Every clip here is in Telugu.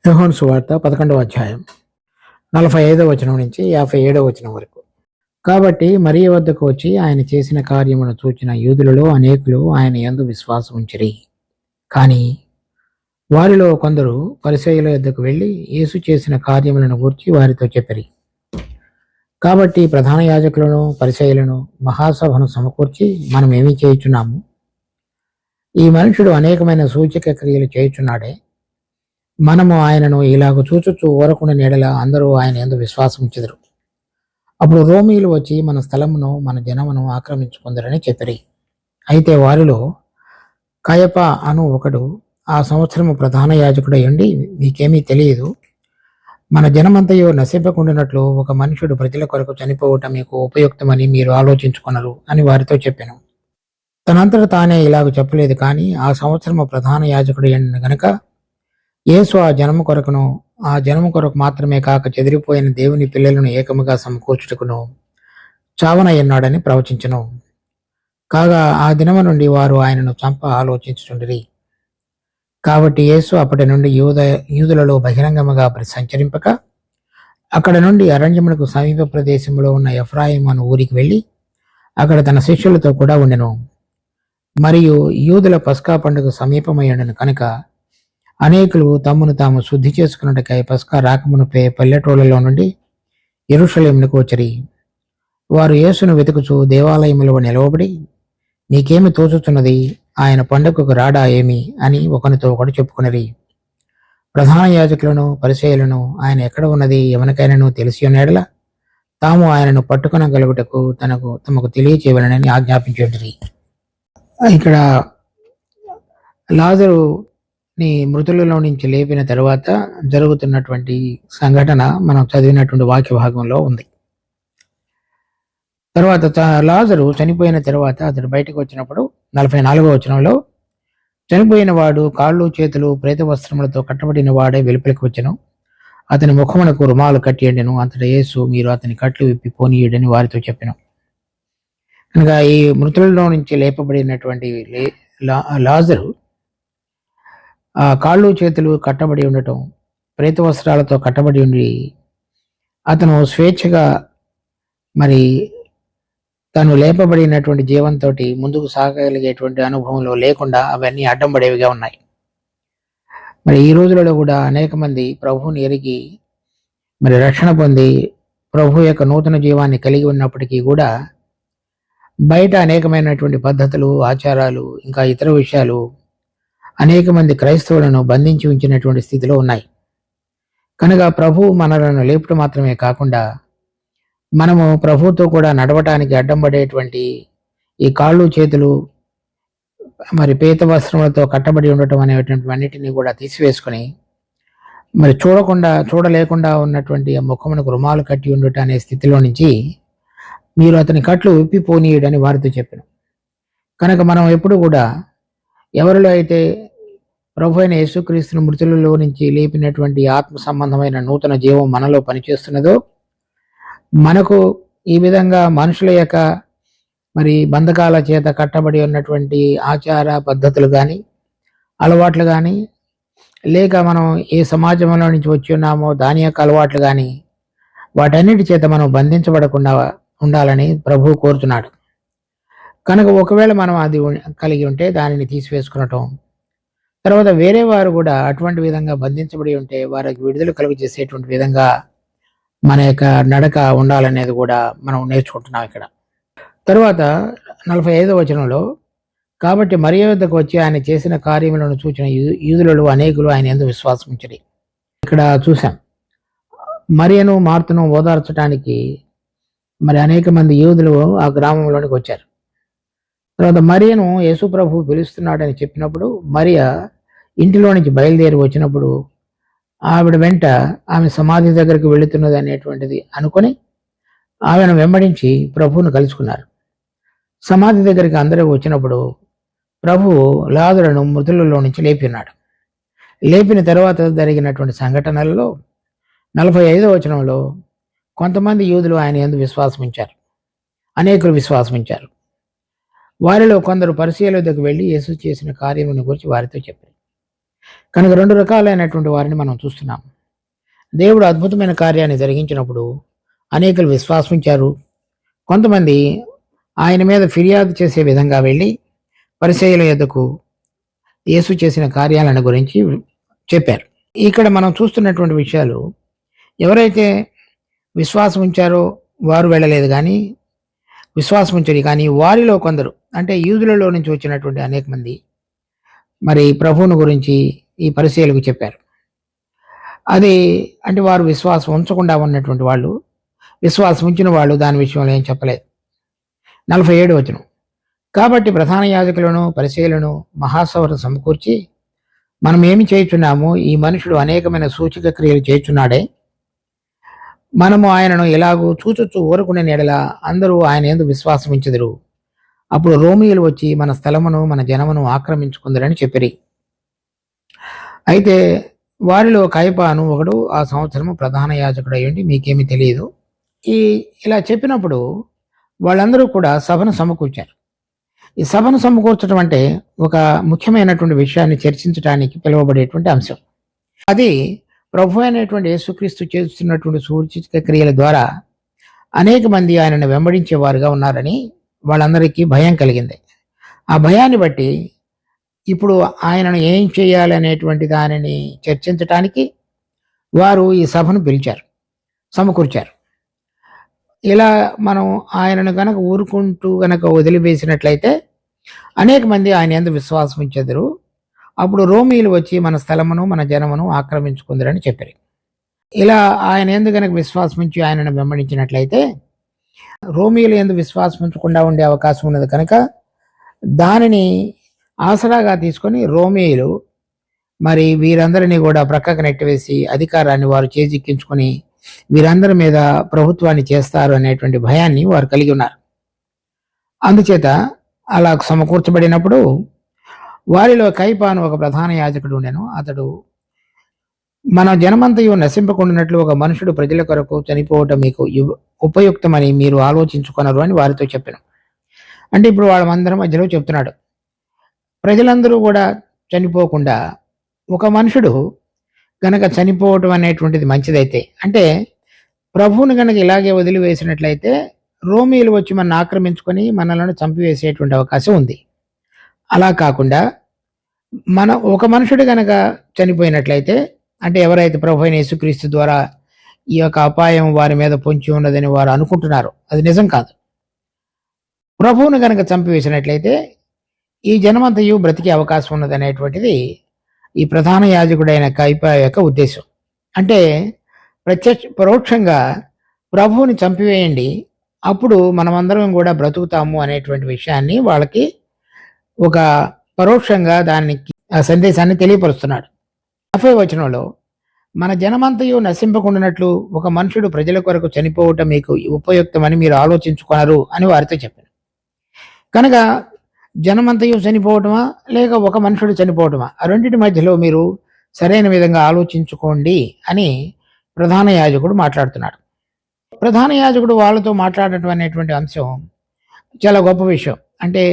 యోహాను సువార్త 11వ అధ్యాయం 45వ వచనం నుంచి 57వ వచనం వరకు. కాబట్టి మరియ వద్దకు వచ్చి ఆయన చేసిన కార్యమును చూచిన యూదులలో అనేకులు ఆయన యందు విశ్వాసం ఉంచిరి. కానీ వారిలో కొందరు పరిసయ్యుల వద్దకు వెళ్ళి యేసు చేసిన కార్యములను గూర్చి వారితో చెప్పిరి. కాబట్టి ప్రధాన యాజకులను పరిసయ్యులను మహాసభను సమకూర్చి, మనం ఏమి చేయుచున్నాము? ఈ మనుషుడు అనేకమైన సూచక క్రియలు చేయుచున్నాడే. మనము ఆయనను ఇలాగ చూచుచూ ఊరకుండా నీడల అందరూ ఆయన యందు విశ్వాసం ఉంచెదరు. అప్పుడు రోమీయులు వచ్చి మన స్థలమును మన జనమును ఆక్రమించుకుందరని చెప్పిరి. అయితే వారిలో కయప అను ఒకడు ఆ సంవత్సరము ప్రధాన యాజకుడై ఉండి, మీకేమీ తెలియదు, మన జనమంతయో నశింపకుండినట్లు ఒక మనుషుడు ప్రజల కొరకు చనిపోవటం మీకు ఉపయుక్తమని మీరు ఆలోచించుకొనరు అని వారితో చెప్పాను. తనంతట తానే ఇలాగ చెప్పలేదు, కానీ ఆ సంవత్సరము ప్రధాన యాజకుడు గనక యేసు ఆ జనము కొరకు మాత్రమే కాక చెదిరిపోయిన దేవుని పిల్లలను ఏకముగా సమకూర్చుటకును చావనయ్యన్నాడని ప్రవచించును. కాగా ఆ దినము నుండి వారు ఆయనను చంప ఆలోచించుచుండిరి. కాబట్టి యేసు అప్పటి నుండి యూదులలో బహిరంగముగా సంచరింపక అక్కడ నుండి అరణ్యమునకు సమీప ప్రదేశంలో ఉన్న ఎఫ్రాయిం అను ఊరికి వెళ్ళి అక్కడ తన శిష్యులతో కూడా ఉండెను. మరియు యూదుల పస్కా పండుగ సమీపమై ఉండెను కనుక అనేకులు తమను తాము శుద్ధి చేసుకున్నట్టుకై పస్కా రాకమునుపై పల్లెటూళ్ళలో నుండి యెరూషలేమునకు వచ్చిరి. వారు యేసును వెతుకుచూ దేవాలయములో నిలవబడి, నీకేమి తోచుతున్నది, ఆయన పండుగకు రాడా ఏమి అని ఒకనితో ఒకడు చెప్పుకునిరి. ప్రధాన యాజకులను పరిసయ్యులను ఆయన ఎక్కడ ఉన్నది ఎవరికైనాను తెలిసి ఉన్నడల తాము ఆయనను పట్టుకొనగలుగుటకు తమకు తెలియచేయవలనని ఆజ్ఞాపించుండిరి. ఇక్కడ లాజరు మృతులలో నుంచి లేపిన తర్వాత జరుగుతున్నటువంటి సంఘటన మనం చదివినటువంటి వాక్య భాగంలో ఉంది. తర్వాత లాజరు చనిపోయిన తర్వాత అతడు బయటకు వచ్చినప్పుడు 44వ వచనంలో, చనిపోయిన వాడు కాళ్ళు చేతులు ప్రేత వస్త్రములతో కట్టబడిన వాడే వెలుపలికి వచ్చెను. అతని ముఖమునకు రుమాలు కట్టియండెను. అంతటా యేసు, మీరు అతని కట్లు విప్పి పోనీయుడని వారితో చెప్పెను. కనుక ఈ మృతులలో నుంచి లేపబడినటువంటి లాజరు ఆ కాళ్ళు చేతులు కట్టబడి ఉండటం, ప్రేత వస్త్రాలతో కట్టబడి ఉండి అతను స్వేచ్ఛగా మరి తను లేపబడినటువంటి జీవంతో ముందుకు సాగగలిగేటువంటి అనుభవంలో లేకుండా అవన్నీ అడ్డం పడేవిగా ఉన్నాయి. మరి ఈ రోజులలో కూడా అనేక మంది ప్రభువుని ఎరిగి మరి రక్షణ పొంది ప్రభు యొక్క నూతన జీవాన్ని కలిగి ఉన్నప్పటికీ కూడా బయట అనేకమైనటువంటి పద్ధతులు, ఆచారాలు, ఇంకా ఇతర విషయాలు అనేక మంది క్రైస్తవులను బంధించి ఉంచినటువంటి స్థితిలో ఉన్నాయి. కనుక ప్రభు మనలను లేపటం మాత్రమే కాకుండా మనము ప్రభుతో కూడా నడవటానికి అడ్డం పడేటువంటి ఈ కాళ్ళు చేతులు మరి పీత వస్త్రములతో కట్టబడి ఉండటం అనేటువంటి అన్నిటినీ కూడా తీసివేసుకొని మరి చూడలేకుండా ఉన్నటువంటి ఆ ముఖమునకు రుమాలు కట్టి ఉండట అనే స్థితిలో నుంచి మీరు అతని కట్లు విప్పిపోనీయుడని వారితో చెప్పాను. కనుక మనం ఎప్పుడు కూడా ఎవరిలో అయితే ప్రభు అయిన యేసుక్రీస్తును మృతులలో నుంచి లేపినటువంటి ఆత్మ సంబంధమైన నూతన జీవం మనలో పనిచేస్తున్నదో, మనకు ఈ విధంగా మనుషుల యొక్క మరి బంధకాల చేత కట్టబడి ఉన్నటువంటి ఆచార పద్ధతులు కానీ, అలవాట్లు కానీ, లేక మనం ఏ సమాజంలో నుంచి వచ్చి ఉన్నామో దాని యొక్క అలవాట్లు కానీ, వాటన్నిటి చేత మనం బంధించబడకుండా ఉండాలని ప్రభువు కోరుతున్నాడు. కనుక ఒకవేళ మనం అది కలిగి ఉంటే దానిని తీసివేసుకునటం, తర్వాత వేరే వారు కూడా అటువంటి విధంగా బంధించబడి ఉంటే వారికి విడుదల కలుగు చేసేటువంటి విధంగా మన యొక్క నడక ఉండాలనేది కూడా మనం నేర్చుకుంటున్నాం ఇక్కడ. తర్వాత 45వ వచనంలో, కాబట్టి మరియ వద్దకు వచ్చి ఆయన చేసిన కార్యములను చూచిన యూదులలో అనేకులు ఆయన యందు విశ్వాసం ఉంచిరి. ఇక్కడ చూసాం, మరియను మార్తను ఓదార్చడానికి మరి అనేక మంది యూదులు ఆ గ్రామంలోనికి వచ్చారు. తర్వాత మరియను యేసు ప్రభు పిలుస్తున్నాడని చెప్పినప్పుడు మరియ ఇంటిలో నుంచి బయలుదేరి వచ్చినప్పుడు ఆవిడ వెంట ఆమె సమాధి దగ్గరికి వెళుతున్నది అనేటువంటిది అనుకొని ఆమెను వెంబడించి ప్రభువును కలుసుకున్నారు. సమాధి దగ్గరికి అందరూ వచ్చినప్పుడు ప్రభువు లాజరును మృతులలో నుంచి లేపినాడు. లేపిన తర్వాత జరిగినటువంటి సంఘటనలలో 45వ వచనంలో కొంతమంది యూదులు ఆయన యందు విశ్వాసమించారు, అనేకులు విశ్వాసమించారు. వారిలో కొందరు పరిసయ్యుల వద్దకు వెళ్ళి యేసు చేసిన కార్యములను గురించి వారితో చెప్పారు. కనుక రెండు రకాలైనటువంటి వారిని మనం చూస్తున్నాం. దేవుడు అద్భుతమైన కార్యాన్ని జరిగించినప్పుడు అనేకులు విశ్వాసించారు. కొంతమంది ఆయన మీద ఫిర్యాదు చేసే విధంగా వెళ్ళి పరిసయ్యుల యొద్దకు యేసు చేసిన కార్యాలను గురించి చెప్పారు. ఇక్కడ మనం చూస్తున్నటువంటి విషయాలు, ఎవరైతే విశ్వాసం ఉంచారో వారు వెళ్ళలేదు, కానీ విశ్వాసం ఉంచరు. కానీ వారిలో కొందరు, అంటే యూదులలో నుంచి వచ్చినటువంటి అనేక మంది మరి ప్రభువును గురించి ఈ పరిసయ్యులకు చెప్పారు. అది అంటే వారు విశ్వాసం ఉంచకుండా ఉన్నటువంటి వాళ్ళు, విశ్వాసం ఉంచిన వాళ్ళు దాని విషయంలో ఏం చెప్పలేదు. 47 వచనం. కాబట్టి ప్రధాన యాజకులను పరిసయ్యులను మహాసభను సమకూర్చి, మనం ఏమి చేయుచున్నాము, ఈ మనుషుడు అనేకమైన సూచక క్రియలు చేయుచున్నాడే, మనము ఆయనను ఎలాగూ చూచుచు ఊరకునే ఎడల అందరూ ఆయన యందు విశ్వాసం ఉంచెదరు. అప్పుడు రోమియులు వచ్చి మన స్థలమును మన జనమును ఆక్రమించుకుందరని చెప్పిరి. అయితే వారిలో కయపాను ఒకడు ఆ సంవత్సరము ప్రధాన యాజకుడు అయ్యుండి మీకేమీ తెలియదు. ఇలా చెప్పినప్పుడు వాళ్ళందరూ కూడా సభను సమకూర్చారు. ఈ సభను సమకూర్చడం అంటే ఒక ముఖ్యమైనటువంటి విషయాన్ని చర్చించడానికి పిలువబడేటువంటి అంశం. అది ప్రభు అయినటువంటి యేసుక్రీస్తు చేస్తున్నటువంటి సూచిక క్రియల ద్వారా అనేక మంది ఆయనను వెంబడించేవారుగా ఉన్నారని వాళ్ళందరికీ భయం కలిగింది. ఆ భయాన్ని బట్టి ఇప్పుడు ఆయనను ఏం చేయాలనేటువంటి దానిని చర్చించటానికి వారు ఈ సభను పిలిచారు, సమకూర్చారు. ఇలా మనం ఆయనను గనక ఊరుకుంటూ గనక వదిలివేసినట్లయితే అనేక మంది ఆయన యందు విశ్వాసం ఉంచెదరు. అప్పుడు రోమీయులు వచ్చి మన స్థలమును మన జనమును ఆక్రమించుకుందరని చెప్పారు. ఇలా ఆయన యందు గనక విశ్వాసం ఉంచి ఆయనను వెంబడించినట్లయితే రోమీయులు యందు విశ్వాసం ఉంచకుండా ఉండే అవకాశం ఉన్నది. కనుక దానిని ఆసరాగా తీసుకొని రోమీయులు మరి వీరందరినీ కూడా ప్రక్కకు నెట్టివేసి అధికారాన్ని వారు చేజిక్కించుకొని వీరందరి మీద ప్రభుత్వాన్ని చేస్తారు అనేటువంటి భయాన్ని వారు కలిగి ఉన్నారు. అందుచేత అలా సమకూర్చబడినప్పుడు వారిలో కైపాను ఒక ప్రధాన యాజకుడు ఉండెను. అతడు మన జనమంతయు నశింపకుండానట్లు ఒక మనుషుడు ప్రజల కొరకు చనిపోవటం మీకు ఉపయుక్తమని మీరు ఆలోచించుకొనరు అని వారితో చెప్పాను. అంటే ఇప్పుడు వాళ్ళందరి మధ్యలో చెప్తున్నాడు, ప్రజలందరూ కూడా చనిపోకుండా ఒక మనుషుడు గనక చనిపోవటం అనేటువంటిది మంచిదైతే, అంటే ప్రభువుని గనక ఇలాగే వదిలివేసినట్లయితే రోమీయులు వచ్చి మనల్ని ఆక్రమించుకొని మనలను చంపివేసేటువంటి అవకాశం ఉంది. అలా కాకుండా ఒక మనుషుడు గనక చనిపోయినట్లయితే, అంటే ఎవరైతే ప్రభు అయిన యేసుక్రీస్తు ద్వారా ఈ యొక్క అపాయం వారి మీద పొంచి ఉన్నదని వారు అనుకుంటున్నారు, అది నిజం కాదు. ప్రభువును గనక చంపివేసినట్లయితే ఈ జనమంతయు బ్రతికే అవకాశం ఉన్నది అనేటువంటిది ఈ ప్రధాన యాజకుడైన కైపా యొక్క ఉద్దేశం. అంటే పరోక్షంగా ప్రభువుని చంపివేయండి, అప్పుడు మనమందరం కూడా బ్రతుకుతాము అనేటువంటి విషయాన్ని వాళ్ళకి ఒక పరోక్షంగా దానికి ఆ సందేశాన్ని తెలియపరుస్తున్నాడు. 50వ వచనంలో మన జనమంతయు నశింపకుండానట్లు ఒక మనుషుడు ప్రజల కొరకు చనిపోవటం మీకు ఉపయుక్తమని మీరు ఆలోచించుకొనరు అని వారితో చెప్పాను. కనుక జనమంతయు చనిపోవటమా లేక ఒక మనుషుడు చనిపోవటమా, ఆ రెండింటి మధ్యలో మీరు సరైన విధంగా ఆలోచించుకోండి అని ప్రధాన యాజకుడు మాట్లాడుతున్నాడు. ప్రధాన యాజకుడు వాళ్ళతో మాట్లాడటం అనేటువంటి అంశం చాలా గొప్ప విషయం. అంటే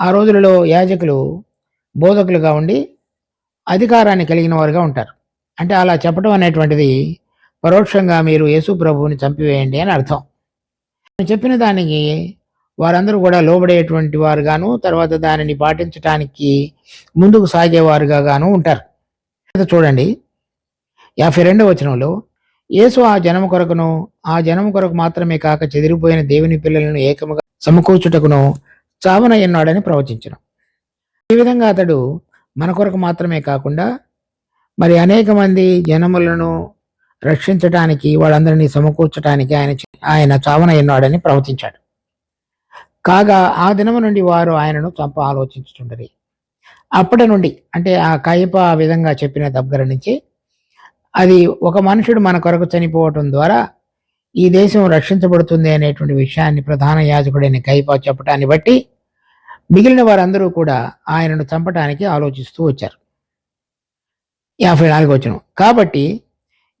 ఆ రోజులలో యాజకులు బోధకులుగా ఉండి అధికారాన్ని కలిగిన వారుగా ఉంటారు. అంటే అలా చెప్పడం అనేటువంటిది పరోక్షంగా మీరు యేసు ప్రభువుని చంపివేయండి అని అర్థం. చెప్పిన దానికి వారందరూ కూడా లోబడేటువంటి వారుగాను, తర్వాత దానిని పాటించడానికి ముందుకు సాగేవారుగా గాను ఉంటారు. చూడండి 52వ వచనంలో, యేసు ఆ జనము కొరకును ఆ జనము కొరకు మాత్రమే కాక చెదిరిపోయిన దేవుని పిల్లలను ఏకముగా సమకూర్చుటకును చావనయ్యన్నాడని ప్రవచించను. ఈ విధంగా అతడు మన కొరకు మాత్రమే కాకుండా మరి అనేక మంది జనములను రక్షించటానికి, వాళ్ళందరినీ సమకూర్చడానికి ఆయన చావనయ్యన్నాడని ప్రవచించాడు. కాగా ఆ దినము నుండి వారు ఆయనను చంప ఆలోచించుతుండరి. అప్పటి నుండి, అంటే ఆ కయప ఆ విధంగా చెప్పిన దగ్గర నుంచి, అది ఒక మనుషుడు మన కొరకు చనిపోవటం ద్వారా ఈ దేశం రక్షించబడుతుంది అనేటువంటి విషయాన్ని ప్రధాన యాజకుడైన కయప చెప్పటాన్ని బట్టి మిగిలిన వారందరూ కూడా ఆయనను చంపటానికి ఆలోచిస్తూ వచ్చారు. 54వ వచనం. కాబట్టి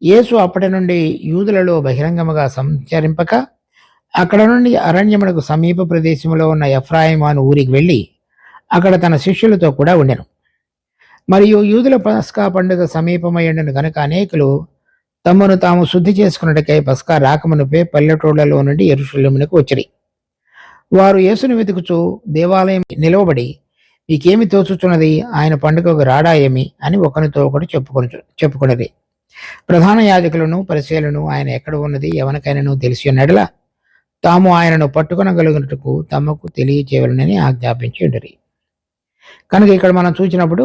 యేసు అప్పటి నుండి యూదులలో బహిరంగముగా సంచరింపక అక్కడ నుండి అరణ్యమునకు సమీప ప్రదేశంలో ఉన్న ఎఫ్రాయిము అను ఊరికి వెళ్ళి అక్కడ తన శిష్యులతో కూడా ఉండెను. మరియు యూదుల పస్కా పండుగ సమీపమయ్యుండెను గనుక అనేకులు తమను తాము శుద్ధి చేసుకున్నట్టుకై పస్కా రాకమునుపే పల్లెటూళ్లలో నుండి యెరూషలేమునకు వచ్చిరి. వారు యేసును వెతుకుచూ దేవాలయం నిలవబడి, మీకేమి తోచుచున్నది, ఆయన పండుగకు రాడా ఏమి అని ఒకరితో ఒకడు చెప్పుకొనిరి. ప్రధాన యాజకులను పరిచయులను ఆయన ఎక్కడ ఉన్నది ఎవరికైనాను తెలిసి ఉన్నట్లా తాము ఆయనను పట్టుకొనగలిగినట్టుకు తమకు తెలియచేయవలనని ఆజ్ఞాపించి ఉండరి. కనుక ఇక్కడ మనం చూసినప్పుడు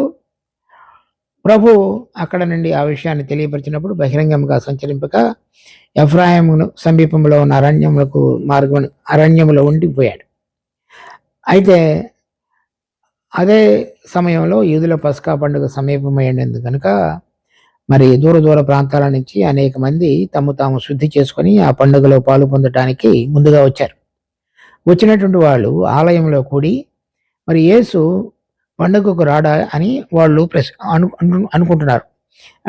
ప్రభు అక్కడ నుండి ఆ విషయాన్ని తెలియపరిచినప్పుడు బహిరంగంగా సంచరింపక ఎఫ్రాయిము సమీపంలో ఉన్న అరణ్యములో ఉండిపోయాడు. అయితే అదే సమయంలో యూదుల పస్కా పండుగ సమీపమైనందుకు కనుక మరి దూర ప్రాంతాల నుంచి అనేక మంది తాము శుద్ధి చేసుకొని ఆ పండుగలో పాలు పొందటానికి ముందుగా వచ్చారు. వచ్చినటువంటి వాళ్ళు ఆలయంలో కూడి మరి యేసు పండుగకు రాడా అని వాళ్ళు అనుకుంటున్నారు.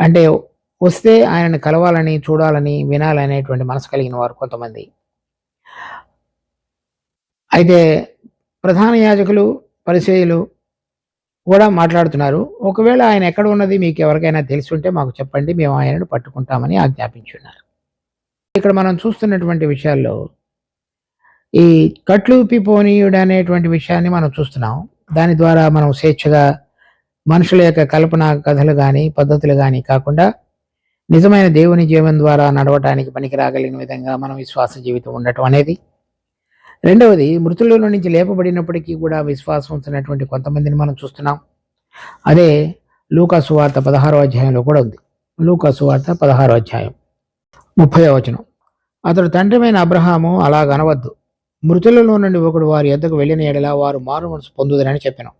అంటే వస్తే ఆయనను కలవాలని, చూడాలని, వినాలనేటువంటి మనసు కలిగిన వారు కొంతమంది. అయితే ప్రధాన యాజకులు పరిచయులు కూడా మాట్లాడుతున్నారు. ఒకవేళ ఆయన ఎక్కడ ఉన్నది మీకు ఎవరికైనా తెలిసి ఉంటే మాకు చెప్పండి, మేము ఆయనను పట్టుకుంటామని ఆజ్ఞాపించున్నారు. ఇక్కడ మనం చూస్తున్నటువంటి విషయాల్లో ఈ కట్లు పిపోనీయుడు అనేటువంటి విషయాన్ని మనం చూస్తున్నాం. దాని ద్వారా మనం స్వేచ్ఛగా మనుషుల యొక్క కల్పన కథలు కానీ పద్ధతులు కానీ కాకుండా నిజమైన దేవుని జీవనం ద్వారా నడవటానికి పనికి రాగలిగిన విధంగా మనం విశ్వాస జీవితం ఉండటం అనేది. రెండవది, మృతులలో నుంచి లేపబడినప్పటికీ కూడా విశ్వాసం ఉంచినటువంటి కొంతమందిని మనం చూస్తున్నాం. అదే లూకా సువార్త 16వ అధ్యాయంలో కూడా ఉంది. లూకా సువార్త 16వ అధ్యాయం 30వ వచనం. అతడు తండ్రిమైన అబ్రహాము అలాగనవద్దు, మృతులలో నుండి ఒకడు వారి యొద్దకు వెళ్ళిన ఎడల వారు మారు మనసు పొందుదరని చెప్పాను.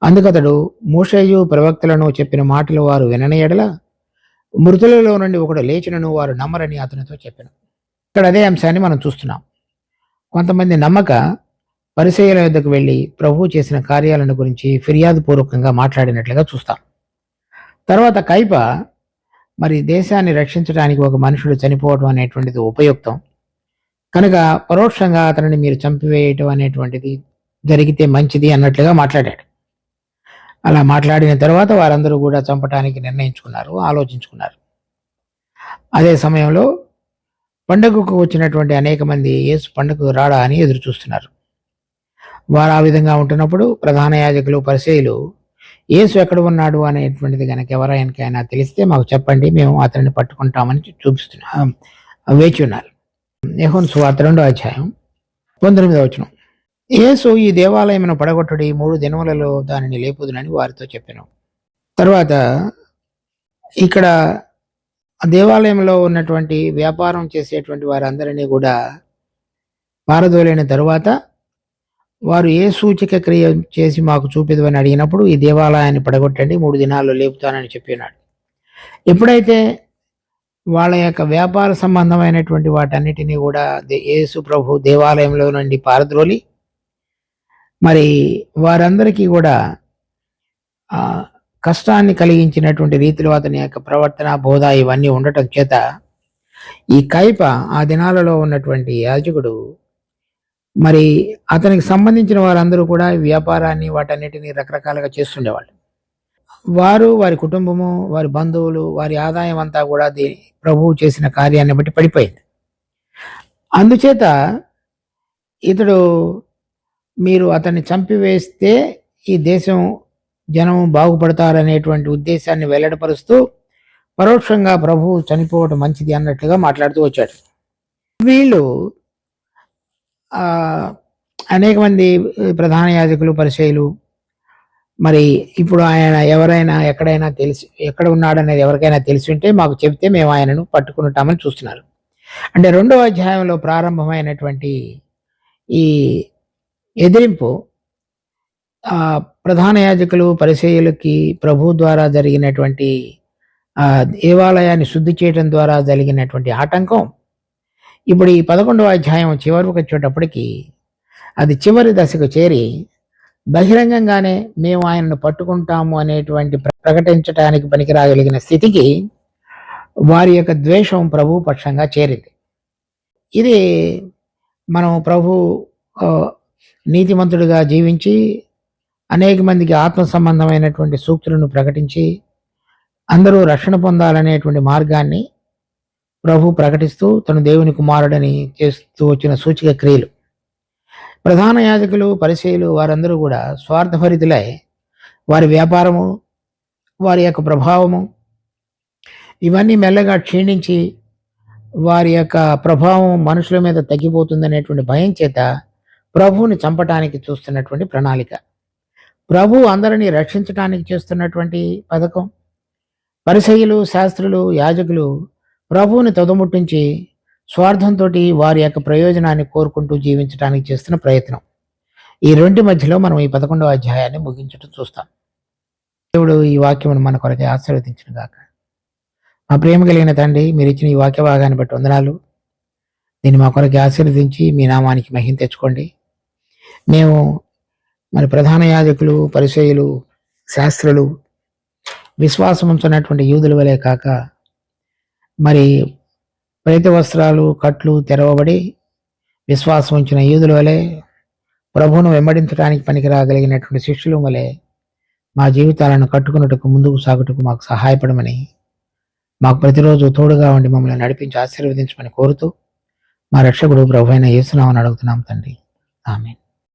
అందుకతడు మోషేయు ప్రవక్తలను చెప్పిన మాటలు వారు వినని ఎడల మృతులలో నుండి ఒకడు లేచినను వారు నమ్మరని అతనితో చెప్పాను. ఇక్కడ అదే అంశాన్ని మనం చూస్తున్నాం. కొంతమంది నమ్మక పరిసయ్యుల యొద్దకు వెళ్ళి ప్రభువు చేసిన కార్యాలను గురించి ఫిర్యాదు పూర్వకంగా మాట్లాడినట్లుగా చూస్తాం. తర్వాత కైప మరి దేశాన్ని రక్షించడానికి ఒక మనుషుడు చనిపోవడం అనేటువంటిది ఉపయుక్తం కనుక పరోక్షంగా అతనిని మీరు చంపివేయటం అనేటువంటిది జరిగితే మంచిది అన్నట్లుగా మాట్లాడాడు. అలా మాట్లాడిన తర్వాత వారందరూ కూడా చంపటానికి నిర్ణయించుకున్నారు, ఆలోచించుకున్నారు. అదే సమయంలో పండుగకు వచ్చినటువంటి అనేక మంది యేసు పండుగకు రాడా అని ఎదురు చూస్తున్నారు. వారు ఆ విధంగా ఉంటున్నప్పుడు ప్రధాన యాజకులు పరిసయ్యులు యేసు ఎక్కడ ఉన్నాడు అనేటువంటిది కనుక ఎవరైనా తెలిస్తే మాకు చెప్పండి, మేము అతనిని పట్టుకుంటామని చూపిస్తున్నాం, వేచి ఉన్నారు. యోహాను సువార్త 2వ అధ్యాయం 19వ వచనం. యేసు ఈ దేవాలయమును పడగొట్టుడి, 3 దినములలో దానిని లేపుదునని వారితో చెప్పాను. తర్వాత ఇక్కడ దేవాలయంలో ఉన్నటువంటి వ్యాపారం చేసేటువంటి వారందరినీ కూడా పారదోలిన తరువాత వారు ఏ సూచక క్రియ చేసి మాకు చూపిదని అడిగినప్పుడు ఈ దేవాలయాన్ని పడగొట్టండి, 3 దినాల్లో లేపుతానని చెప్పినాడు. ఎప్పుడైతే వాళ్ళ యొక్క వ్యాపార సంబంధమైనటువంటి వాటన్నిటినీ కూడా యేసు ప్రభు దేవాలయంలో నుండి పారద్రోలి మరి వారందరికీ కూడా కష్టాన్ని కలిగించినటువంటి రీతిలో అతని యొక్క ప్రవర్తన, బోధ ఇవన్నీ ఉండటం చేత ఈ కైప ఆ దినాలలో ఉన్నటువంటి యాజకుడు మరి అతనికి సంబంధించిన వారందరూ కూడా వ్యాపారాన్ని వాటన్నిటిని రకరకాలుగా చేస్తుండేవాళ్ళు. వారు, వారి కుటుంబము, వారి బంధువులు, వారి ఆదాయం అంతా కూడా ప్రభువు చేసిన కార్యాన్ని బట్టి పడిపోయింది. అందుచేత ఇతడు మీరు అతన్ని చంపివేస్తే ఈ దేశం జనం బాగుపడతారనేటువంటి ఉద్దేశాన్ని వెల్లడిపరుస్తూ పరోక్షంగా ప్రభువు చనిపోవడం మంచిది అన్నట్లుగా మాట్లాడుతూ వచ్చాడు. వీళ్ళు అనేక మంది ప్రధాన యాజకులు పరిచయులు మరి ఇప్పుడు ఆయన ఎవరైనా ఎక్కడైనా ఎక్కడ ఉన్నాడనేది ఎవరికైనా తెలిసి ఉంటే మాకు చెప్తే మేము ఆయనను పట్టుకుంటామని చూస్తున్నారు. అంటే 2వ అధ్యాయంలో ప్రారంభమైనటువంటి ఈ ఎదిరింపు ప్రధాన యాజకులు పరిచయులకి ప్రభు ద్వారా జరిగినటువంటి దేవాలయాన్ని శుద్ధి చేయడం ద్వారా జరిగినటువంటి ఆటంకం ఇప్పుడు ఈ 11వ అధ్యాయం చివరికి వచ్చేటప్పటికి అది చివరి దశకు చేరి బహిరంగంగానే మేము ఆయనను పట్టుకుంటాము అనేటువంటి ప్రకటించడానికి పనికిరాగలిగిన స్థితికి వారి యొక్క ద్వేషం ప్రభు పక్షంగా చేరింది. ఇది మనం ప్రభు నీతిమంతుడిగా జీవించి అనేక మందికి ఆత్మ సంబంధమైనటువంటి సూక్తులను ప్రకటించి అందరూ రక్షణ పొందాలనేటువంటి మార్గాన్ని ప్రభు ప్రకటిస్తూ తను దేవుని కుమారుడని చేస్తూ వచ్చిన సూచిక క్రియలు. ప్రధాన యాజకులు, పరిసయ్యులు వారందరూ కూడా స్వార్థభరితులై వారి వ్యాపారము, వారి యొక్క ప్రభావము ఇవన్నీ మెల్లగా క్షీణించి వారి యొక్క ప్రభావం మనుషుల మీద తగ్గిపోతుందనేటువంటి భయం చేత ప్రభువుని చంపటానికి చూస్తున్నటువంటి ప్రణాళిక. ప్రభు అందరినీ రక్షించటానికి చేస్తున్నటువంటి పథకం. పరిసయ్యులు, శాస్త్రులు, యాజకులు ప్రభువుని తొదముట్టించి స్వార్థంతో వారి యొక్క ప్రయోజనాన్ని కోరుకుంటూ జీవించడానికి చేస్తున్న ప్రయత్నం. ఈ రెండు మధ్యలో మనం ఈ 11వ అధ్యాయాన్ని ముగించడం చూస్తాం. దేవుడు ఈ వాక్యమును మన కొరకే ఆశీర్వదించిన గాక. మా ప్రేమ కలిగిన తండ్రి, మీరు ఇచ్చిన ఈ వాక్య భాగాన్ని బట్టి వందనాలు. దీన్ని మా కొరకే ఆశీర్వదించి మీ నామానికి మహిమ తెచ్చుకోండి. మేము మరి ప్రధాన యాజకులు, పరిసయ్యులు, శాస్త్రులు విశ్వాసం ఉంచున్నటువంటి యూదుల వలె కాక మరి ప్రేత వస్త్రాలు, కట్లు తెరవబడి విశ్వాసం ఉంచిన యూదుల వలె ప్రభువును వెంబడించడానికి పనికి రాగలిగినటువంటి శిష్యుల వలె మా జీవితాలను కట్టుకున్నట్టుకు ముందుకు సాగుటకు మాకు సహాయపడమని, మాకు ప్రతిరోజు తోడుగా ఉండి మమ్మల్ని నడిపించి ఆశీర్వదించమని కోరుతూ మా రక్షకుడు ప్రభు అయిన యేసు నామమున అడుగుతున్నాం తండ్రి. ఆమేన్.